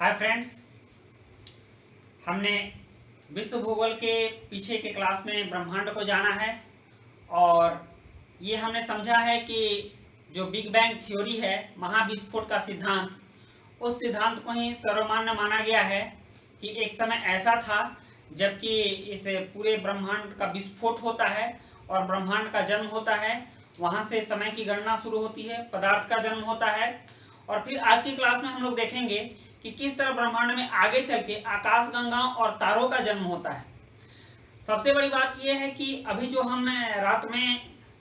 Hi friends, हमने विश्व भूगोल के पीछे के क्लास में ब्रह्मांड को जाना है और ये हमने समझा है कि जो बिग बैंग थ्योरी है, महाविस्फोट का सिद्धांत, उस सिद्धांत को ही सर्वमान्य माना गया है कि एक समय ऐसा था जबकि इस पूरे ब्रह्मांड का विस्फोट होता है और ब्रह्मांड का जन्म होता है। वहां से समय की गणना शुरू होती है, पदार्थ का जन्म होता है और फिर आज की क्लास में हम लोग देखेंगे कि किस तरह ब्रह्मांड में आगे चल के आकाशगंगाओं और तारों का जन्म होता है। सबसे बड़ी बात यह है कि अभी जो हम रात में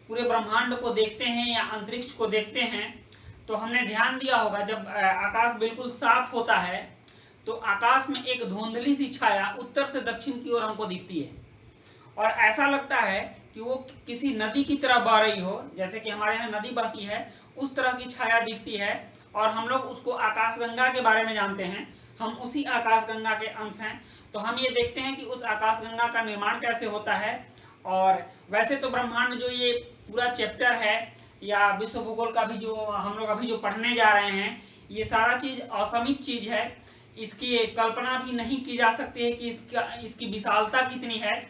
पूरे ब्रह्मांड को देखते हैं या अंतरिक्ष को देखते हैं, तो हमने ध्यान दिया होगा जब आकाश बिल्कुल साफ होता है तो आकाश में एक धुंधली सी छाया उत्तर से दक्षिण की ओर हमको दिखती है और ऐसा लगता है कि वो किसी नदी की तरह बह रही हो, जैसे कि हमारे यहाँ नदी बहती है उस तरह की छाया दिखती है और हम लोग उसको आकाशगंगा के बारे में जानते हैं। हम उसी आकाशगंगा के अंश हैं। तो हम ये देखते हैं कि उस आकाशगंगा का निर्माण कैसे होता है। और वैसे तो ब्रह्मांड जो ये पूरा चैप्टर है या विश्व भूगोल का भी जो हम लोग अभी जो पढ़ने जा रहे हैं, ये सारा चीज असीमित चीज है। इसकी कल्पना भी नहीं की जा सकती है कि इसकी विशालता कितनी है।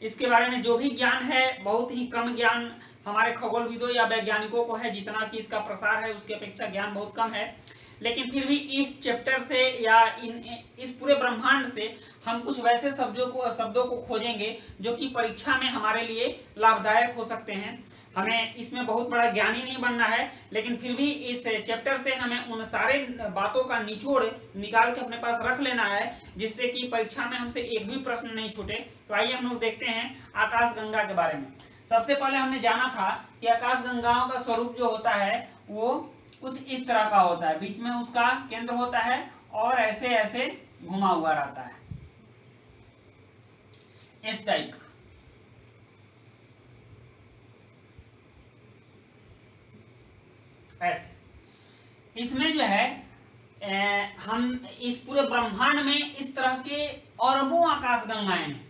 इसके बारे में जो भी ज्ञान है, बहुत ही कम ज्ञान हमारे खगोलविदों या वैज्ञानिकों को है। जितना कि इसका प्रसार है उसकी अपेक्षा ज्ञान बहुत कम है, लेकिन फिर भी इस चैप्टर से या इस पूरे ब्रह्मांड से हम कुछ वैसे शब्दों को खोजेंगे जो कि परीक्षा में हमारे लिए लाभदायक हो सकते हैं। हमें इसमें बहुत बड़ा ज्ञानी नहीं बनना है, लेकिन फिर भी इस चैप्टर से हमें उन सारे बातों का निचोड़ निकाल के अपने पास रख लेना है जिससे कि परीक्षा में हमसे एक भी प्रश्न नहीं छूटे। तो आइए हम लोग देखते हैं आकाशगंगा के बारे में। सबसे पहले हमने जाना था कि आकाशगंगाओं का स्वरूप जो होता है वो कुछ इस तरह का होता है। बीच में उसका केंद्र होता है और ऐसे ऐसे घुमा हुआ रहता है, इस टाइप का। ऐसे इसमें जो है हम इस पूरे ब्रह्मांड में इस तरह के अरबों आकाशगंगाएं हैं।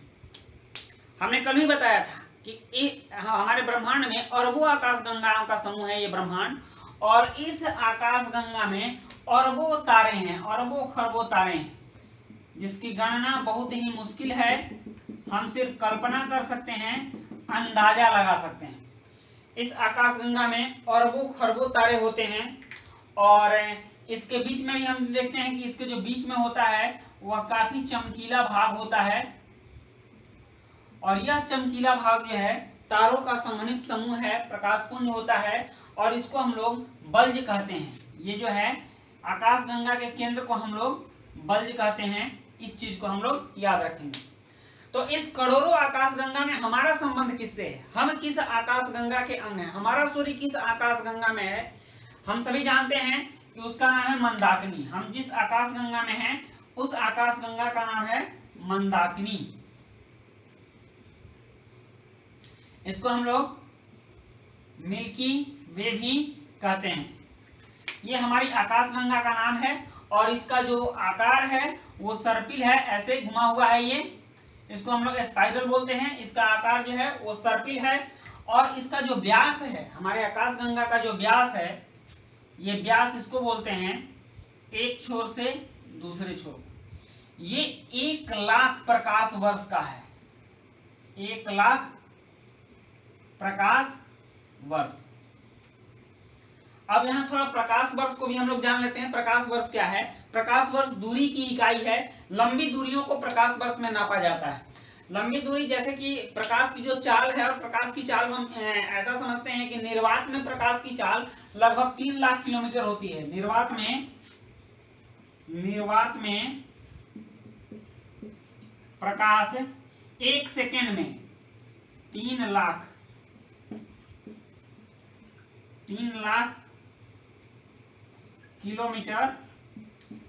हमने कल भी बताया था कि हमारे ब्रह्मांड में अरबों आकाशगंगाओं का समूह है ये ब्रह्मांड, और इस आकाशगंगा में अरबों तारे हैं, अरबों खरबों तारे हैं, जिसकी गणना बहुत ही मुश्किल है। हम सिर्फ कल्पना कर सकते हैं, अंदाजा लगा सकते हैं। इस आकाशगंगा में अरबों खरबों तारे होते हैं और इसके बीच में भी हम देखते हैं कि इसके जो बीच में होता है वह काफी चमकीला भाग होता है और यह चमकीला भाग जो है तारों का संघनित समूह है, प्रकाशपुंज होता है और इसको हम लोग बल्ज कहते हैं। ये जो है आकाशगंगा के केंद्र को हम लोग बल्ज कहते हैं। इस चीज को हम लोग याद रखेंगे। तो इस करोड़ों आकाशगंगा में हमारा संबंध किससे है? हम किस आकाशगंगा के अंग हैं? हमारा सूर्य किस आकाशगंगा में है? हम सभी जानते हैं कि उसका नाम है मंदाकिनी। हम जिस आकाशगंगा में हैं उस आकाशगंगा का नाम है मंदाकिनी। इसको हम लोग मिल्की वे भी कहते हैं। ये हमारी आकाशगंगा का नाम है और इसका जो आकार है वो सर्पिल है, ऐसे घुमा हुआ है। ये इसको हम लोग स्पाइरल बोलते हैं। इसका आकार जो है वो सर्पिल है और इसका जो व्यास है, हमारे आकाशगंगा का जो व्यास है, ये व्यास इसको बोलते हैं एक छोर से दूसरे छोर। ये 1,00,000 प्रकाश वर्ष का है, 1,00,000 प्रकाश वर्ष। अब यहाँ थोड़ा प्रकाश वर्ष को भी हम लोग जान लेते हैं। प्रकाश वर्ष क्या है? प्रकाश वर्ष दूरी की इकाई है। लंबी दूरियों को प्रकाश वर्ष में नापा जाता है। लंबी दूरी जैसे कि प्रकाश की जो चाल है, और प्रकाश की चाल हम ऐसा समझते हैं कि निर्वात में प्रकाश की चाल लगभग 3,00,000 किलोमीटर होती है। निर्वात में प्रकाश 1 सेकेंड में 3,00,000 किलोमीटर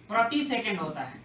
प्रति सेकंड होता है।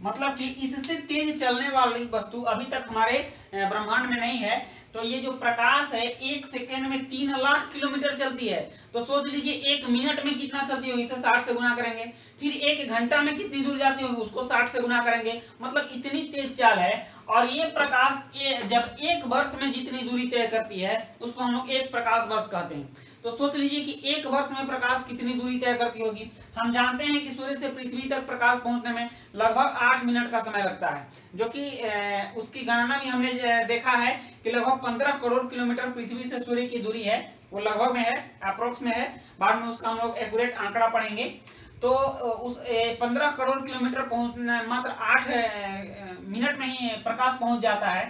मतलब कि इससे तेज चलने वाली वस्तु अभी तक हमारे ब्रह्मांड में नहीं है। तो ये जो प्रकाश है 1 सेकेंड में 3,00,000 किलोमीटर चलती है। तो सोच लीजिए 1 मिनट में कितना चलती होगी, इसे 60 से गुना करेंगे। फिर 1 घंटा में कितनी दूर जाती होगी, उसको 60 से गुना करेंगे। मतलब इतनी तेज चाल है। और ये प्रकाश जब 1 वर्ष में जितनी दूरी तय करती है उसको हम लोग 1 प्रकाश वर्ष कहते हैं। तो सोच लीजिए कि एक वर्ष में प्रकाश कितनी दूरी तय करती होगी। हम जानते हैं कि सूर्य से पृथ्वी तक प्रकाश पहुंचने में लगभग 8 मिनट का समय लगता है, जो कि उसकी गणना भी हमने देखा है कि लगभग 15 करोड़ किलोमीटर पृथ्वी से सूर्य की दूरी है, वो लगभग में है, अप्रोक्स में है, बाद में उसका हम लोग एक्यूरेट आंकड़ा पढ़ेंगे। तो उस 15 करोड़ किलोमीटर पहुंचने मात्र 8 मिनट में ही प्रकाश पहुंच जाता है।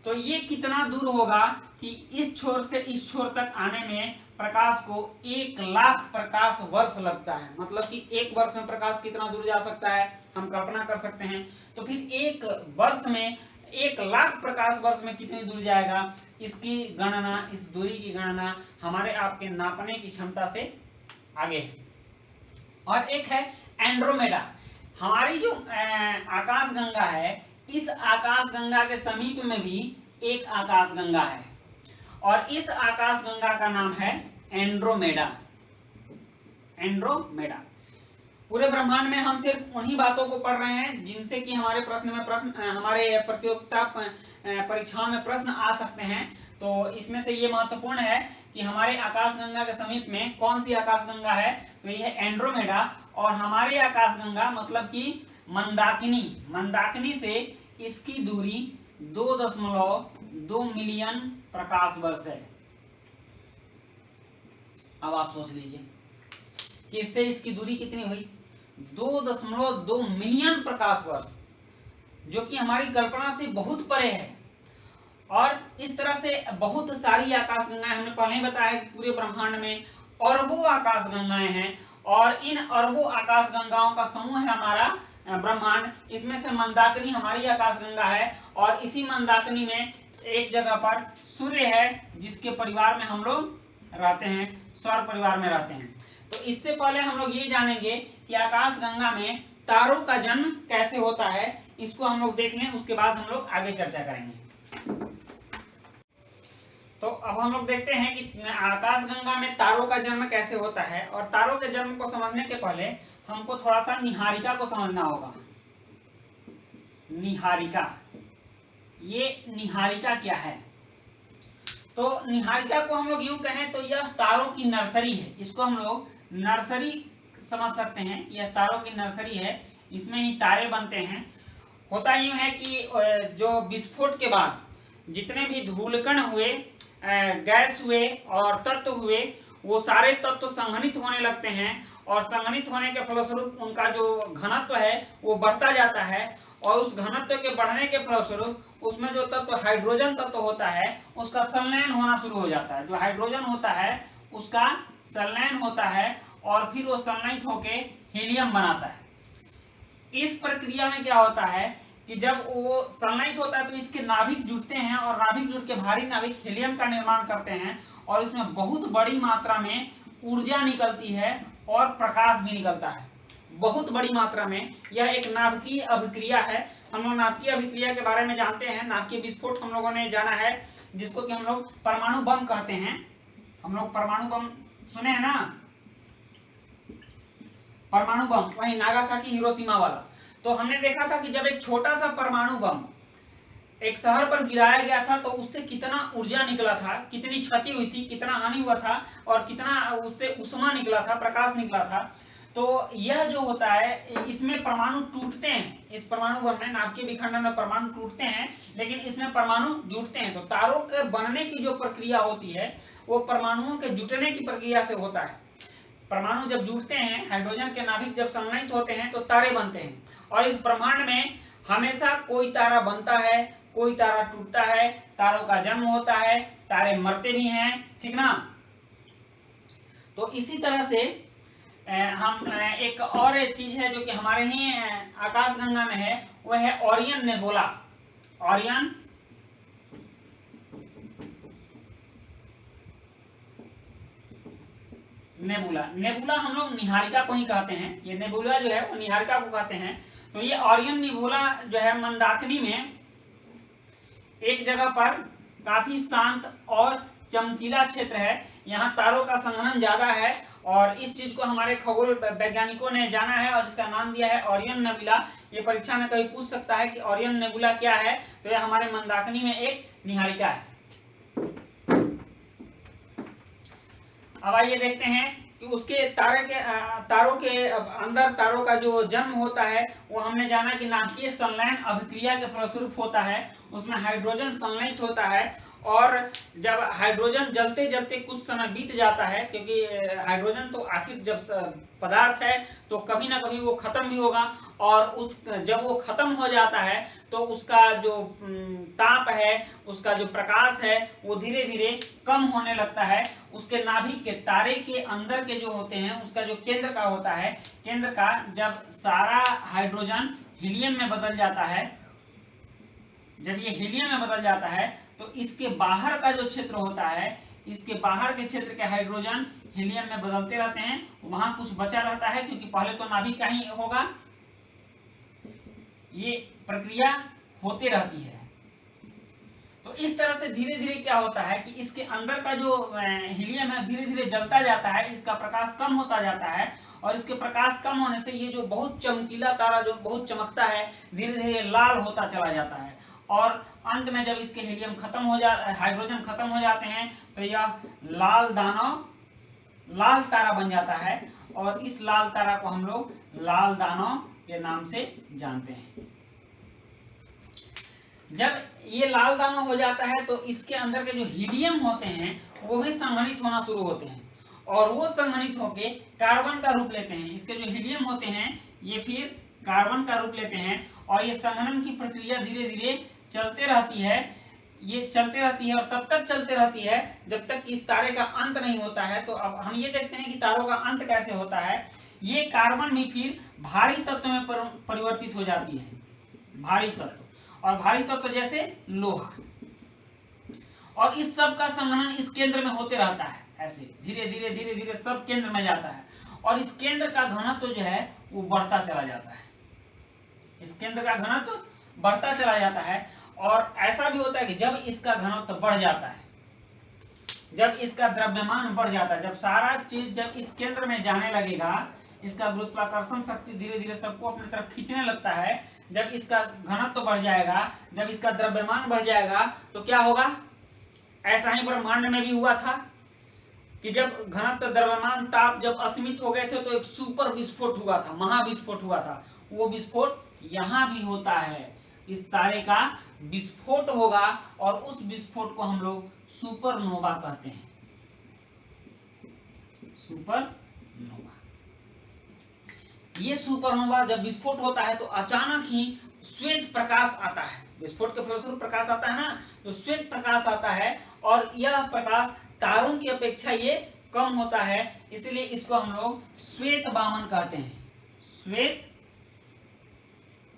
तो ये कितना दूर होगा कि इस छोर से इस छोर तक आने में प्रकाश को 1 लाख प्रकाश वर्ष लगता है। मतलब कि एक वर्ष में प्रकाश कितना दूर जा सकता है, हम कल्पना कर सकते हैं। तो फिर एक वर्ष में 1 लाख प्रकाश वर्ष में कितनी दूर जाएगा, इसकी गणना, इस दूरी की गणना हमारे आपके नापने की क्षमता से आगे है। और एक है एंड्रोमेडा। हमारी जो आकाशगंगा है, इस आकाशगंगा के समीप में भी एक आकाशगंगा है और इस आकाशगंगा का नाम है एंड्रोमेडा। एंड्रोमेडा। पूरे ब्रह्मांड में हम सिर्फ उन्हीं बातों को पढ़ रहे हैं जिनसे कि हमारे हमारे प्रतियोगिता परीक्षाओं में प्रश्न आ सकते हैं। तो इसमें से ये महत्वपूर्ण है कि हमारे आकाशगंगा के समीप में कौन सी आकाशगंगा है, तो ये है एंड्रोमेडा। और हमारे आकाशगंगा मतलब कि मंदाकिनी से इसकी दूरी 2.2 मिलियन प्रकाश वर्ष है। अब आप सोच लीजिए कि इससे इसकी दूरी कितनी हुई, 2.2 मिलियन प्रकाश वर्ष, जो कि हमारी कल्पना से बहुत परे है। और इस तरह से बहुत सारी आकाशगंगाएं, हमने पहले ही बताया कि पूरे ब्रह्मांड में अरबों आकाशगंगाएं हैं और इन अरबों आकाशगंगाओं का समूह है हमारा ब्रह्मांड। इसमें से मंदाकिनी हमारी आकाशगंगा है और इसी मंदाकिनी में एक जगह पर सूर्य है जिसके परिवार में हम लोग रहते हैं, सौर परिवार में रहते हैं। तो इससे पहले हम लोग ये जानेंगे कि आकाशगंगा में तारों का जन्म कैसे होता है, इसको हम लोग देख लें, उसके बाद हम लोग आगे चर्चा करेंगे। तो अब हम लोग देखते हैं कि आकाशगंगा में तारों का जन्म कैसे होता है। और तारों के जन्म को समझने के पहले हमको थोड़ा सा निहारिका को समझना होगा। निहारिका, ये निहारिका क्या है? तो निहारिका को हम लोग यूं कहें तो यह तारों की नर्सरी है। इसको हम लोग नर्सरी समझ सकते हैं, यह तारों की नर्सरी है, इसमें ही तारे बनते हैं। होता यूं है कि जो विस्फोट के बाद जितने भी धूलकण हुए, गैस हुए और तत्व हुए, वो सारे तत्व संघनित होने लगते हैं और संघनित होने के फलस्वरूप उनका जो घनत्व है वो बढ़ता जाता है और उस घनत्व के बढ़ने के फलस्वरूप उसमें जो तत्व हाइड्रोजन तत्व होता है उसका संलयन होना शुरू हो जाता है। जो हाइड्रोजन होता है उसका संलयन होता है और फिर वो संलयित होके हीलियम बनाता है। इस प्रक्रिया में क्या होता है कि जब वो संलयित होता है तो इसके नाभिक जुड़ते हैं और नाभिक जुड़ के भारी नाभिक हीलियम का निर्माण करते हैं और इसमें बहुत बड़ी मात्रा में ऊर्जा निकलती है और प्रकाश भी निकलता है बहुत बड़ी मात्रा में। यह एक नाभिकीय अभिक्रिया है। हम लोग नाभिकीय अभिक्रिया के बारे में जानते हैं। नाभिकीय विस्फोट हम लोगों ने जाना है, जिसको कि हम लोग परमाणु बम कहते हैं। हम लोग परमाणु बम सुने हैं ना, परमाणु बम, वही नागासाकी हिरोशिमा वाला। तो हमने देखा था कि जब एक छोटा सा परमाणु बम एक शहर पर गिराया गया था तो उससे कितना ऊर्जा निकला था, कितनी क्षति हुई थी, कितना हानि हुआ था और कितना उससे उष्मा निकला था, प्रकाश निकला था। तो यह जो होता है इसमें परमाणु टूटते हैं। इस परमाणु बम में, नाभिकीय विखंडन में परमाणु टूटते हैं लेकिन इसमें परमाणु जुड़ते हैं। तो तारों के बनने की जो प्रक्रिया होती है वो परमाणुओं के जुटने की प्रक्रिया से होता है। परमाणु जब जुड़ते हैं, हाइड्रोजन के नाभिक जब संलयित होते हैं तो तारे बनते हैं। और इस ब्रह्मांड में हमेशा कोई तारा बनता है, कोई तारा टूटता है, तारों का जन्म होता है, तारे मरते भी हैं, ठीक ना। तो इसी तरह से हम एक और चीज है जो कि हमारे ही आकाशगंगा में है, वह है Orion nebula. Orion nebula, nebula हम लोग निहारिका को ही कहते हैं। ये नेबुला जो है वो निहारिका को कहते हैं। तो ये ओरियन नेबुला जो है मंदाकिनी में एक जगह पर काफी शांत और चमकीला क्षेत्र है। यहाँ तारों का संघनन ज्यादा है और इस चीज को हमारे खगोल वैज्ञानिकों ने जाना है और इसका नाम दिया है ओरियन नेबुला। ये परीक्षा में कभी पूछ सकता है कि ओरियन नेबुला क्या है, तो यह हमारे मंदाकिनी में एक निहारिका है। अब आइए देखते हैं कि उसके तारों के अंदर तारों का जो जन्म होता है वो हमने जाना कि नाभिकीय संलयन अभिक्रिया के फलस्वरूप होता है। उसमें हाइड्रोजन संलयित होता है और जब हाइड्रोजन जलते जलते कुछ समय बीत जाता है, क्योंकि हाइड्रोजन तो आखिर जब पदार्थ है तो कभी ना कभी वो खत्म भी होगा, और जब वो खत्म हो जाता है तो उसका जो ताप है, उसका जो प्रकाश है वो धीरे धीरे कम होने लगता है। उसके नाभिक के तारे के अंदर के जो होते हैं, उसका जो केंद्र का होता है, केंद्र का जब सारा हाइड्रोजन हीलियम में बदल जाता है, जब ये हीलियम में बदल जाता है तो इसके बाहर का जो क्षेत्र होता है, इसके बाहर के क्षेत्र के हाइड्रोजन हीलियम में बदलते रहते हैं, वहां कुछ बचा रहता है, क्योंकि पहले तो नाभिक का ही होगा। ये प्रक्रिया होती रहती है। तो इस तरह से धीरे धीरे क्या होता है कि इसके अंदर का जो हीलियम है धीरे धीरे जलता जाता है, इसका प्रकाश कम होता जाता है, और इसके प्रकाश कम होने से ये जो बहुत चमकीला तारा जो बहुत चमकता है धीरे धीरे लाल होता चला जाता है, और अंत में जब इसके हीलियम खत्म हो हाइड्रोजन खत्म हो जाते हैं तो यह लाल तारा बन जाता है, और इस लाल तारा को हम लोग लाल दानव के नाम से जानते हैं। जब ये लाल दानव हो जाता है तो इसके अंदर के जो हीलियम होते हैं वो भी संघनित होना शुरू होते हैं, और वो संघनित होके कार्बन का रूप लेते हैं। इसके जो हीलियम होते हैं ये फिर कार्बन का रूप लेते हैं, और ये संघनन की प्रक्रिया धीरे धीरे चलते रहती है। ये चलते रहती है और तब तक चलते रहती है जब तक इस तारे का अंत नहीं होता है। तो अब हम ये देखते हैं कि तारों का अंत कैसे होता है। ये कार्बन भी फिर भारी तत्व में परिवर्तित हो जाती है, भारी तत्व, और भारी तत्व जैसे लोहा, और इस सब का संघनन इस केंद्र में होते रहता है। ऐसे धीरे धीरे धीरे धीरे सब केंद्र में जाता है, और इस केंद्र का घनत्व जो है वो बढ़ता चला जाता है। इस केंद्र का घनत्व बढ़ता चला जाता है, और ऐसा भी होता है कि जब इसका घनत्व बढ़ जाता है, जब इसका द्रव्यमान बढ़ जाता है, जब सारा चीज जब इस केंद्र में जाने लगेगा, इसका गुरुत्वाकर्षण शक्ति धीरे धीरे सबको अपनी तरफ खींचने लगता है। जब इसका घनत्व बढ़ जाएगा, जब इसका द्रव्यमान बढ़ जाएगा तो क्या होगा? ऐसा ही ब्रह्मांड में भी हुआ था कि जब घनत्व, द्रव्यमान, ताप जब असीमित हो गए थे तो एक सुपर विस्फोट हुआ था, महाविस्फोट हुआ था। वो विस्फोट यहाँ भी होता है, इस तारे का विस्फोट होगा, और उस विस्फोट को हम लोग सुपरनोवा कहते हैं। सुपरनोवा। ये सुपरनोवा जब विस्फोट होता है तो अचानक ही श्वेत प्रकाश आता है। विस्फोट के फलस्वरूप प्रकाश आता है ना, तो श्वेत प्रकाश आता है, और यह प्रकाश तारों की अपेक्षा ये कम होता है, इसलिए इसको हम लोग श्वेत वामन कहते हैं, श्वेत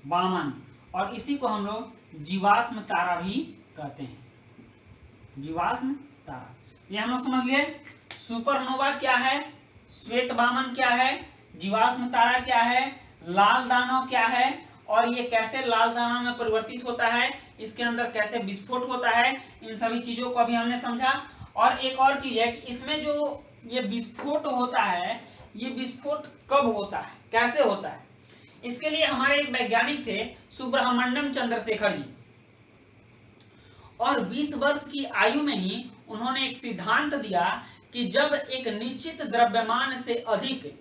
वामन। और इसी को हम लोग जीवाश्म तारा भी कहते हैं, जीवाश्म तारा। ये हम लोग समझ लिए सुपरनोवा क्या है, श्वेत वामन क्या है, जीवाश्म तारा क्या है, लाल दानव क्या है, और ये कैसे लाल दानव में परिवर्तित होता है, इसके अंदर कैसे विस्फोट होता है, इन सभी चीजों को अभी हमने समझा। और एक और चीज है कि इसमें जो ये विस्फोट होता है, ये विस्फोट कब होता है, कैसे होता है? इसके लिए हमारे एक वैज्ञानिक थे सुब्रह्मण्यम चंद्रशेखर जी, और 20 वर्ष की आयु में ही उन्होंने एक सिद्धांत दिया कि जब एक निश्चित द्रव्यमान से अधिक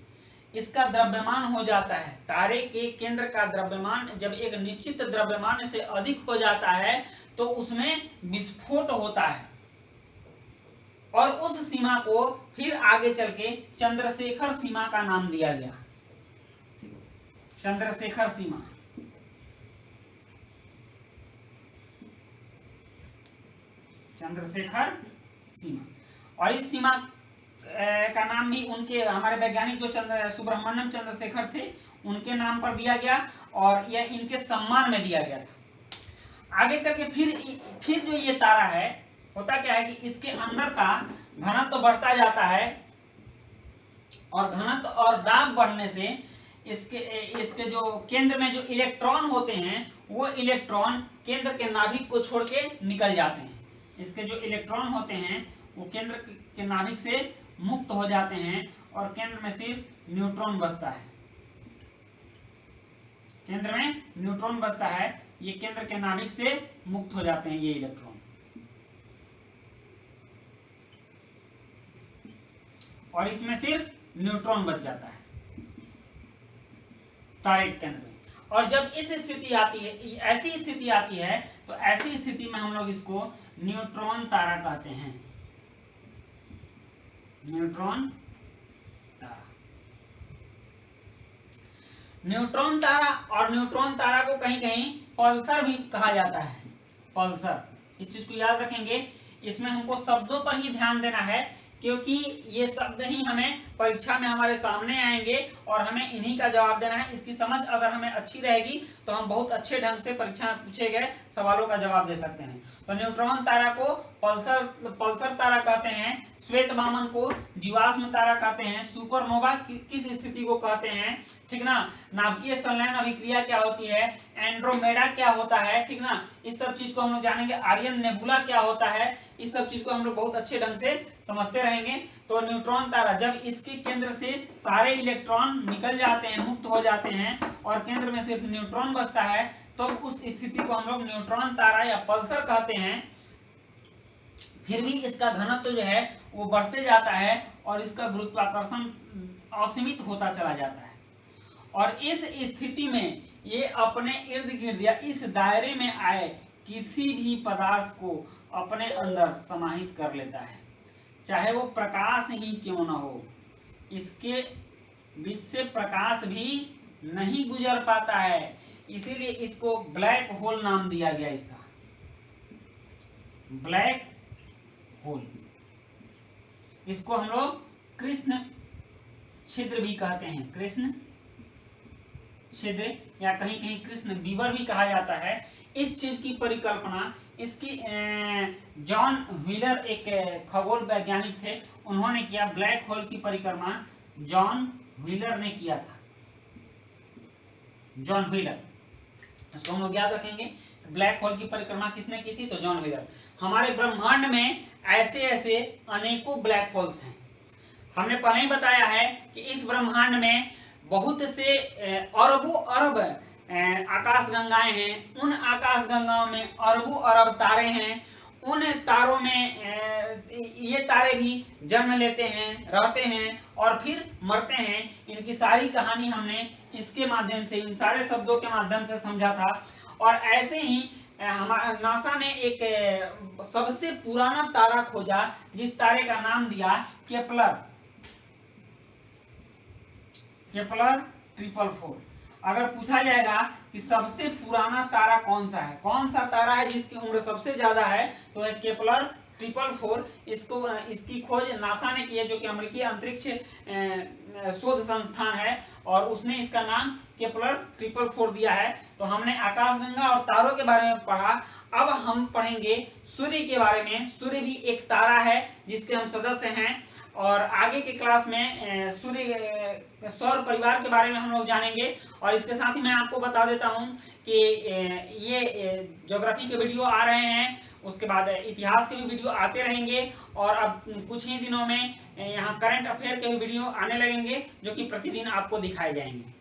इसका द्रव्यमान हो जाता है, तारे के केंद्र का द्रव्यमान जब एक निश्चित द्रव्यमान से अधिक हो जाता है तो उसमें विस्फोट होता है, और उस सीमा को फिर आगे चल के चंद्रशेखर सीमा का नाम दिया गया, चंद्रशेखर सीमा। चंद्रशेखर सीमा, और इस सीमा का नाम भी उनके, हमारे वैज्ञानिक जो सुब्रह्मण्यम चंद्रशेखर थे उनके नाम पर दिया गया, और यह इनके सम्मान में दिया गया था। आगे चल के फिर जो ये तारा है, होता क्या है कि इसके अंदर का घनत्व बढ़ता जाता है, और घनत्व और दाब बढ़ने से इसके जो केंद्र में जो इलेक्ट्रॉन होते हैं वो इलेक्ट्रॉन केंद्र के नाभिक को छोड़ के निकल जाते हैं। इसके जो इलेक्ट्रॉन होते हैं वो केंद्र के नाभिक से मुक्त हो जाते हैं, और केंद्र में सिर्फ न्यूट्रॉन बचता है, केंद्र में न्यूट्रॉन बचता है। ये केंद्र के नाभिक से मुक्त हो जाते हैं ये इलेक्ट्रॉन। और इसमें सिर्फ न्यूट्रॉन बच जाता है तारे के केंद्र में। और जब इस स्थिति आती है, ऐसी स्थिति आती है, तो ऐसी स्थिति में हम लोग इसको न्यूट्रॉन तारा कहते हैं, न्यूट्रॉन तारा। न्यूट्रॉन तारा, और न्यूट्रॉन तारा को कहीं कहीं पल्सर भी कहा जाता है, पल्सर। इस चीज को याद रखेंगे। इसमें हमको शब्दों पर ही ध्यान देना है, क्योंकि ये शब्द ही हमें परीक्षा में हमारे सामने आएंगे और हमें इन्हीं का जवाब देना है। इसकी समझ अगर हमें अच्छी रहेगी तो हम बहुत अच्छे ढंग से परीक्षा में पूछे गए सवालों का जवाब दे सकते हैं। तो न्यूट्रॉन तारा को पल्सर तारा कहते हैं, श्वेत वामन को जीवाश्म तारा कहते हैं, सुपरनोवा किस स्थिति को कहते हैं, ठीक ना, नाभिकीय संलयन अभिक्रिया क्या होती है, एंड्रोमेडा क्या होता है, ठीक ना, इस सब चीज को हम लोग जानेंगे। आर्यन नेबुला क्या होता है, इस सब चीज को हम लोग बहुत अच्छे ढंग से समझते रहेंगे। तो न्यूट्रॉन तारा, जब इसके केंद्र से सारे इलेक्ट्रॉन निकल जाते हैं, मुक्त हो जाते हैं और केंद्र में सिर्फ न्यूट्रॉन बचता है, तो उस स्थिति को हम लोग न्यूट्रॉन तारा या पल्सर कहते हैं। फिर भी इसका घनत्व जो है वो बढ़ते जाता है और इसका गुरुत्वाकर्षण असीमित होता चला जाता है, और इस स्थिति में ये अपने इर्द गिर्द या इस दायरे में आए किसी भी पदार्थ को अपने अंदर समाहित कर लेता है, चाहे वो प्रकाश ही क्यों न हो। इसके बीच से प्रकाश भी नहीं गुजर पाता है, इसीलिए इसको ब्लैक होल नाम दिया गया। इसका ब्लैक होल, इसको हम लोग कृष्ण छिद्र भी कहते हैं, कृष्ण छिद्र या कहीं कहीं कृष्ण विवर भी कहा जाता है। इस चीज की परिकल्पना इसकी जॉन व्हीलर एक खगोल वैज्ञानिक थे, उन्होंने किया। ब्लैक होल की परिक्रमा जॉन व्हीलर ने किया था, जॉन व्हीलर। इसको हम लोग याद रखेंगे। ब्लैक होल की परिक्रमा किसने की थी? तो जॉन व्हीलर। हमारे ब्रह्मांड में ऐसे ऐसे अनेकों ब्लैक होल्स हैं। हमने पहले ही बताया है कि इस ब्रह्मांड में बहुत से अरबों अरब आकाश गंगाएं हैं। उन आकाश गंगाओं में अरबों अरब तारे हैं। उन तारों में ये तारे भी जन्म लेते हैं, रहते हैं और फिर मरते हैं। इनकी सारी कहानी हमने इसके माध्यम से, इन सारे शब्दों के माध्यम से समझा था। और ऐसे ही हमारा नासा ने एक सबसे पुराना तारा खोजा, जिस तारे का नाम दिया केपलर 444। अगर पूछा जाएगा कि सबसे पुराना तारा कौन सा है, कौन सा तारा है जिसकी उम्र सबसे ज्यादा है, तो है केपलर 444। इसकी खोज नासा ने की है, जो कि अमेरिकी अंतरिक्ष शोध संस्थान है, और उसने इसका नाम केपलर 444 दिया है। तो हमने आकाशगंगा और तारों के बारे में पढ़ा। अब हम पढ़ेंगे सूर्य के बारे में। सूर्य भी एक तारा है जिसके हम सदस्य हैं, और आगे के क्लास में सूर्य सौर परिवार के बारे में हम लोग जानेंगे। और इसके साथ ही मैं आपको बता देता हूं कि ये ज्योग्राफी के वीडियो आ रहे हैं, उसके बाद इतिहास के भी वीडियो आते रहेंगे, और अब कुछ ही दिनों में यहाँ करंट अफेयर के भी वीडियो आने लगेंगे, जो कि प्रतिदिन आपको दिखाए जाएंगे।